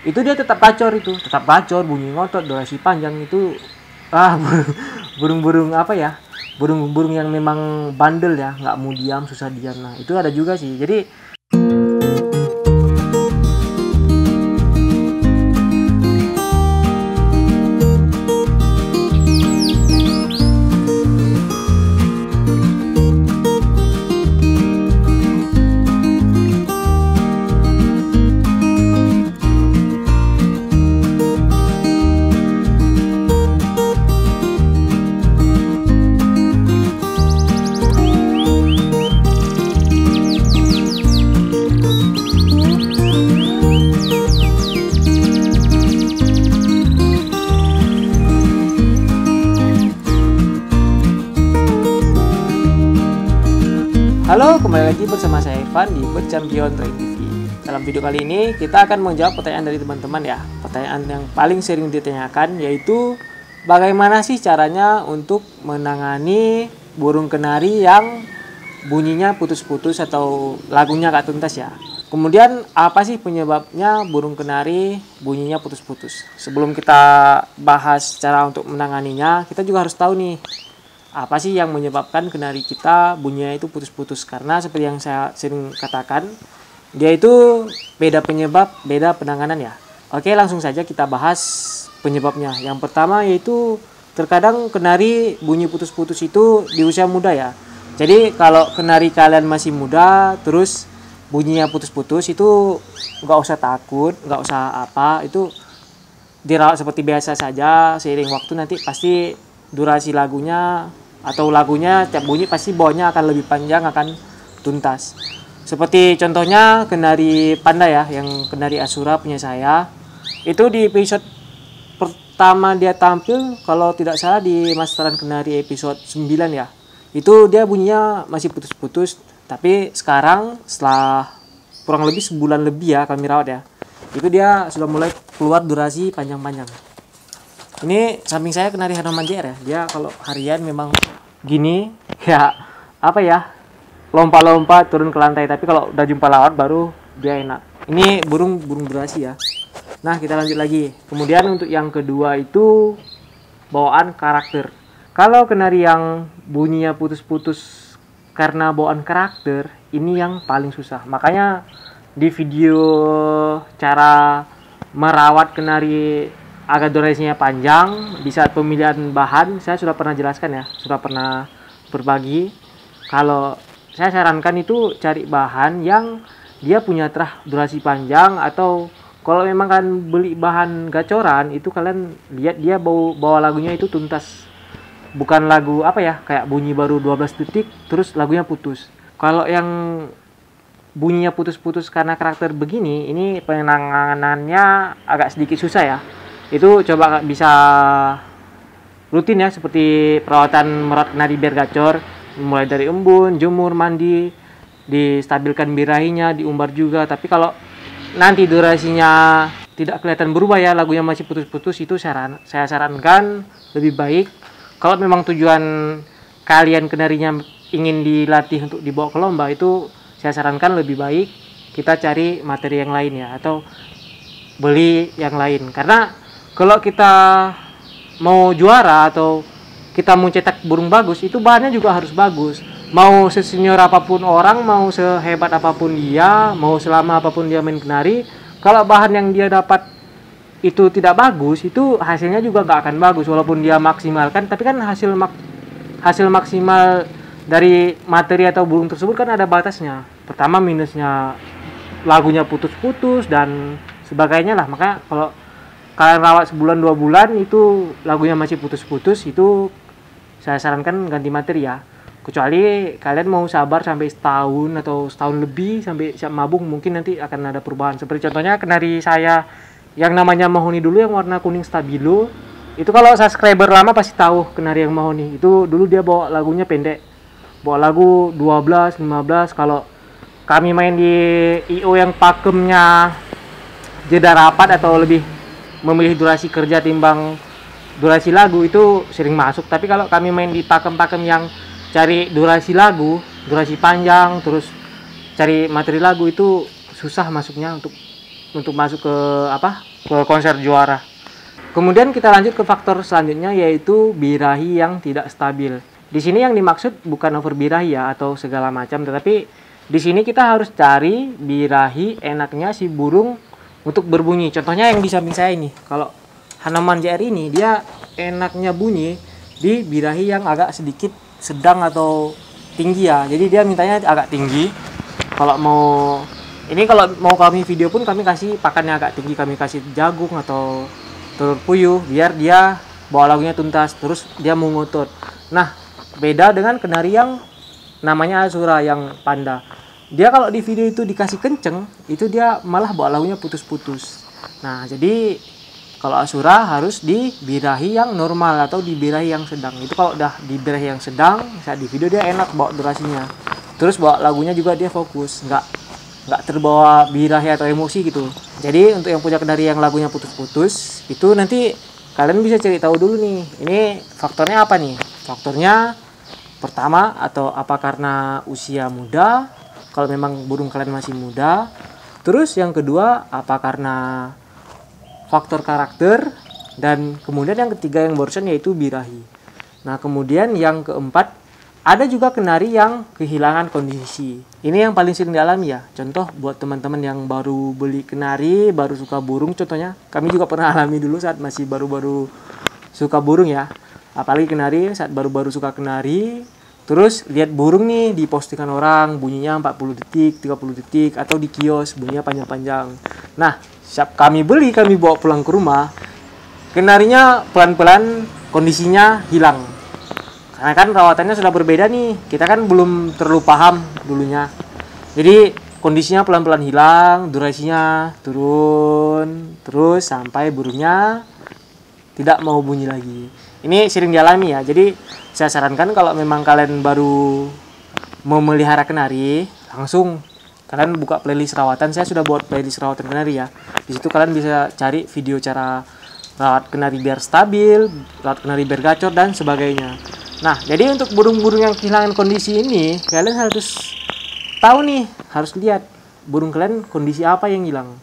itu dia tetap gacor, bunyi ngotot, durasi panjang itu. Burung-burung apa ya, burung-burung yang memang bandel ya, nggak mau diam, susah diam. Nah itu ada juga sih. Jadi halo, kembali lagi bersama saya Ivan di Bird Champion Train TV. Dalam video kali ini kita akan menjawab pertanyaan dari teman-teman ya. Pertanyaan yang paling sering ditanyakan yaitu bagaimana sih caranya untuk menangani burung kenari yang bunyinya putus-putus atau lagunya gak tuntas ya. Kemudian apa sih penyebabnya burung kenari bunyinya putus-putus? Sebelum kita bahas cara untuk menanganinya, kita juga harus tahu nih apa sih yang menyebabkan kenari kita bunyinya itu putus-putus. Karena seperti yang saya sering katakan, dia itu beda penyebab, beda penanganan ya. Oke, langsung saja kita bahas penyebabnya. Yang pertama yaitu terkadang kenari bunyi putus-putus itu di usia muda ya. Jadi kalau kenari kalian masih muda terus bunyinya putus-putus itu nggak usah takut, nggak usah apa, itu dirawat seperti biasa saja. Seiring waktu nanti pasti durasi lagunya atau lagunya tiap bunyi pasti bawahnya akan lebih panjang, akan tuntas. Seperti contohnya kenari panda ya, yang kenari Asura punya saya. Itu di episode pertama dia tampil, kalau tidak salah di Masteran Kenari episode 9 ya. Itu dia bunyinya masih putus-putus, tapi sekarang setelah kurang lebih sebulan lebih ya kami rawat ya, itu dia sudah mulai keluar durasi panjang-panjang. Ini samping saya kenari Hanoman JR ya. Dia kalau harian memang gini ya, apa ya, lompat-lompat turun ke lantai, tapi kalau udah jumpa lawan baru dia enak. Ini burung durasi ya. Nah, kita lanjut lagi. Kemudian untuk yang kedua itu bawaan karakter. Kalau kenari yang bunyinya putus-putus karena bawaan karakter, ini yang paling susah. Makanya di video cara merawat kenari agar durasinya panjang di saat pemilihan bahan, saya sudah pernah jelaskan ya, sudah pernah berbagi. Kalau saya sarankan itu cari bahan yang dia punya durasi panjang, atau kalau memang kan beli bahan gacoran itu kalian lihat dia bawa lagunya itu tuntas, bukan lagu apa ya, kayak bunyi baru 12 detik terus lagunya putus. Kalau yang bunyinya putus-putus karena karakter begini, ini penanganannya agak sedikit susah ya. Itu coba bisa rutin ya, seperti perawatan merawat kenari biar gacor, mulai dari embun, jemur, mandi, distabilkan birahinya, diumbar juga. Tapi kalau nanti durasinya tidak kelihatan berubah ya, lagunya masih putus-putus, itu saya sarankan lebih baik kalau memang tujuan kalian kenarinya ingin dilatih untuk dibawa ke lomba, itu saya sarankan lebih baik kita cari materi yang lain ya, atau beli yang lain. Karena kalau kita mau juara atau kita mau cetak burung bagus, itu bahannya juga harus bagus. Mau sesenior apapun orang, mau sehebat apapun dia, mau selama apapun dia main kenari, kalau bahan yang dia dapat itu tidak bagus, itu hasilnya juga nggak akan bagus. Walaupun dia maksimalkan, tapi kan hasil maksimal dari materi atau burung tersebut kan ada batasnya. Pertama, minusnya lagunya putus-putus dan sebagainya lah. Makanya kalau kalian rawat sebulan 2 bulan itu lagunya masih putus-putus, itu saya sarankan ganti materi ya. Kecuali kalian mau sabar sampai setahun atau setahun lebih sampai siap mabung, mungkin nanti akan ada perubahan. Seperti contohnya kenari saya yang namanya mahoni dulu, yang warna kuning stabilo. Itu kalau subscriber lama pasti tahu kenari yang mahoni. Itu dulu dia bawa lagunya pendek, bawa lagu 12, 15. Kalau kami main di IO yang pakemnya jeda rapat atau lebih memilih durasi kerja timbang durasi lagu, itu sering masuk. Tapi kalau kami main di pakem-pakem yang cari durasi lagu, durasi panjang, terus cari materi lagu, itu susah masuknya untuk untuk masuk ke konser juara. Kemudian kita lanjut ke faktor selanjutnya, yaitu birahi yang tidak stabil. Di sini yang dimaksud bukan over birahi ya atau segala macam, tetapi di sini kita harus cari birahi enaknya si burung untuk berbunyi. Contohnya yang di samping saya ini, kalau Hanaman JR ini dia enaknya bunyi di birahi yang agak sedikit sedang atau tinggi ya. Jadi dia mintanya agak tinggi. Kalau mau kami video pun kami kasih pakannya agak tinggi, kami kasih jagung atau telur puyuh biar dia bawa lagunya tuntas, terus dia mengotot. Nah, beda dengan kenari yang namanya Azura yang panda. Dia kalau di video itu dikasih kenceng, itu dia malah bawa lagunya putus-putus. Nah, jadi kalau Azura harus di birahi yang normal atau di birahi yang sedang. Itu kalau udah di birahi yang sedang, saat di video dia enak bawa durasinya. Terus bawa lagunya juga dia fokus, nggak terbawa birahi atau emosi gitu. Jadi untuk yang punya kenari yang lagunya putus-putus, itu nanti kalian bisa cari tahu dulu nih, ini faktornya apa nih? Faktornya pertama, atau apa karena usia muda, kalau memang burung kalian masih muda. Terus yang kedua, apa karena faktor karakter. Dan kemudian yang ketiga yang barusan yaitu birahi. Nah kemudian yang keempat, ada juga kenari yang kehilangan kondisi. Ini yang paling sering dialami ya. Contoh buat teman-teman yang baru beli kenari, baru suka burung contohnya. Kami juga pernah alami dulu saat masih baru-baru suka burung ya. Apalagi kenari, saat baru-baru suka kenari. Terus lihat burung nih di postingan orang, bunyinya 40 detik, 30 detik. Atau di kios, bunyinya panjang-panjang. Nah, siap kami beli, kami bawa pulang ke rumah. Kenarinya pelan-pelan kondisinya hilang. Karena kan rawatannya sudah berbeda nih, kita kan belum terlalu paham dulunya. Jadi kondisinya pelan-pelan hilang, durasinya turun, terus sampai burungnya tidak mau bunyi lagi. Ini sering dialami ya, jadi saya sarankan kalau memang kalian baru memelihara kenari, langsung kalian buka playlist rawatan. Saya sudah buat playlist rawatan kenari ya. Di situ kalian bisa cari video cara rawat kenari biar stabil, rawat kenari biar gacor dan sebagainya. Nah, jadi untuk burung-burung yang kehilangan kondisi ini, kalian harus tahu nih, harus lihat burung kalian kondisi apa yang hilang.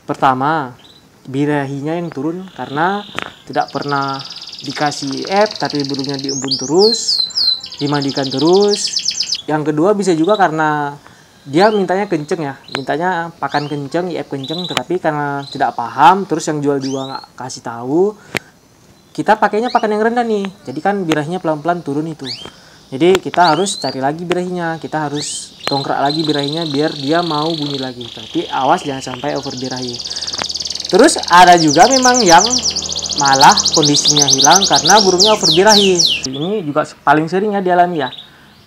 Pertama, birahinya yang turun karena tidak pernah dikasih tapi burungnya diembun terus, dimandikan terus. Yang kedua bisa juga karena dia mintanya kenceng ya, mintanya pakan kenceng, kenceng, tetapi karena tidak paham, terus yang jual juga nggak kasih tahu. Kita pakainya pakan yang rendah nih, jadi kan birahinya pelan-pelan turun itu. Jadi kita harus cari lagi birahinya, kita harus dongkrak lagi birahinya biar dia mau bunyi lagi. Tapi awas jangan sampai over birahi. Terus ada juga memang yang malah kondisinya hilang karena burungnya over birahi. Ini juga paling sering ya dialami ya.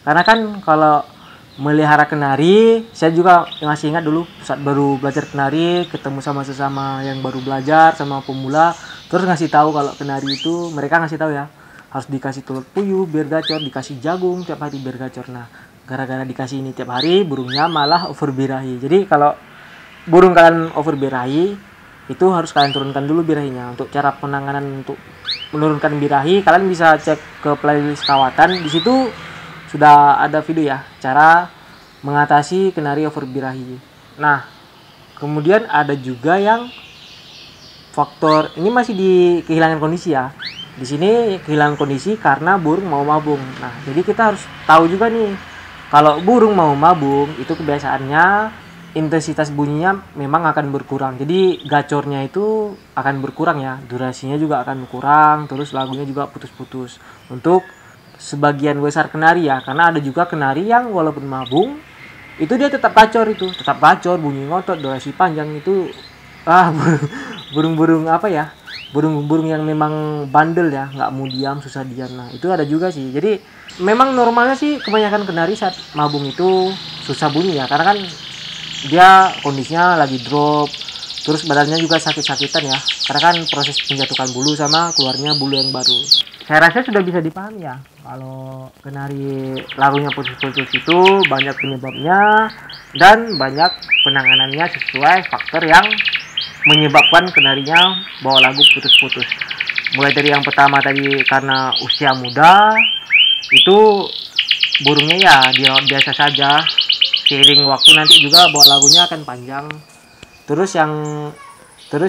Karena kan kalau melihara kenari, saya juga masih ingat dulu saat baru belajar kenari, ketemu sama sesama yang baru belajar, sama pemula. Terus ngasih tahu kalau kenari itu, mereka ngasih tahu ya, harus dikasih telur puyuh biar gacor, dikasih jagung tiap hari biar gacor. Nah, gara-gara dikasih ini tiap hari, burungnya malah over birahi. Jadi kalau burung kalian over birahi, itu harus kalian turunkan dulu birahinya. Untuk cara penanganan untuk menurunkan birahi, kalian bisa cek ke playlist rawatan. Di situ sudah ada video ya, cara mengatasi kenari over birahi. Nah, kemudian ada juga yang faktor ini masih di kehilangan kondisi ya. Di sini kehilangan kondisi karena burung mau mabung. Nah, jadi kita harus tahu juga nih, kalau burung mau mabung itu kebiasaannya intensitas bunyinya memang akan berkurang. Jadi gacornya itu akan berkurang ya, durasinya juga akan kurang, terus lagunya juga putus-putus. Untuk sebagian besar kenari ya, karena ada juga kenari yang walaupun mabung itu dia tetap gacor, bunyi ngotot, durasi panjang itu. Burung-burung apa ya, burung-burung yang memang bandel ya, nggak mau diam, susah diam. Nah itu ada juga sih. Jadi memang normalnya sih kebanyakan kenari saat mabung itu susah bunyi ya, karena kan dia kondisinya lagi drop, terus badannya juga sakit-sakitan ya, karena kan proses penjatuhan bulu sama keluarnya bulu yang baru. Saya rasa sudah bisa dipahami ya, kalau kenari lagunya putus-putus itu banyak penyebabnya dan banyak penanganannya sesuai faktor yang menyebabkan kenarinya bawa lagu putus-putus. Mulai dari yang pertama tadi karena usia muda, itu burungnya ya dia biasa saja. Seiring waktu nanti juga bawa lagunya akan panjang. Terus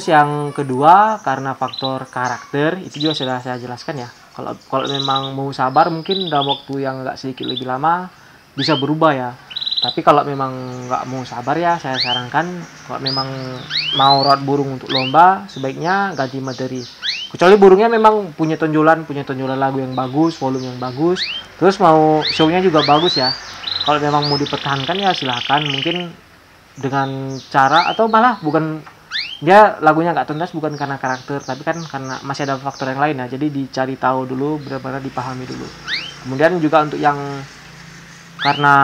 yang kedua karena faktor karakter, itu juga sudah saya jelaskan ya. Kalau memang mau sabar mungkin dalam waktu yang agak sedikit lebih lama bisa berubah ya. Tapi kalau memang nggak mau sabar ya, saya sarankan kalau memang mau rawat burung untuk lomba, sebaiknya ganti materi. Kecuali burungnya memang punya tonjolan lagu yang bagus, volume yang bagus, terus mau show-nya juga bagus ya. Kalau memang mau dipertahankan ya silahkan, mungkin dengan cara atau malah bukan dia lagunya nggak tuntas bukan karena karakter, tapi kan karena masih ada faktor yang lain ya. Jadi dicari tahu dulu, benar-benar dipahami dulu. Kemudian juga untuk yang karena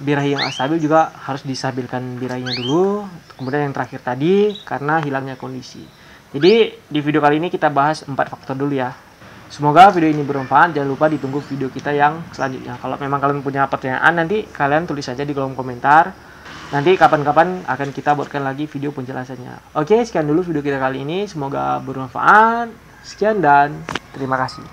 birahi yang stabil juga harus distabilkan birahinya dulu. Kemudian yang terakhir tadi karena hilangnya kondisi. Jadi di video kali ini kita bahas 4 faktor dulu ya. Semoga video ini bermanfaat. Jangan lupa ditunggu video kita yang selanjutnya. Kalau memang kalian punya pertanyaan, nanti kalian tulis saja di kolom komentar. Nanti kapan-kapan akan kita buatkan lagi video penjelasannya. Oke, sekian dulu video kita kali ini. Semoga bermanfaat. Sekian dan terima kasih.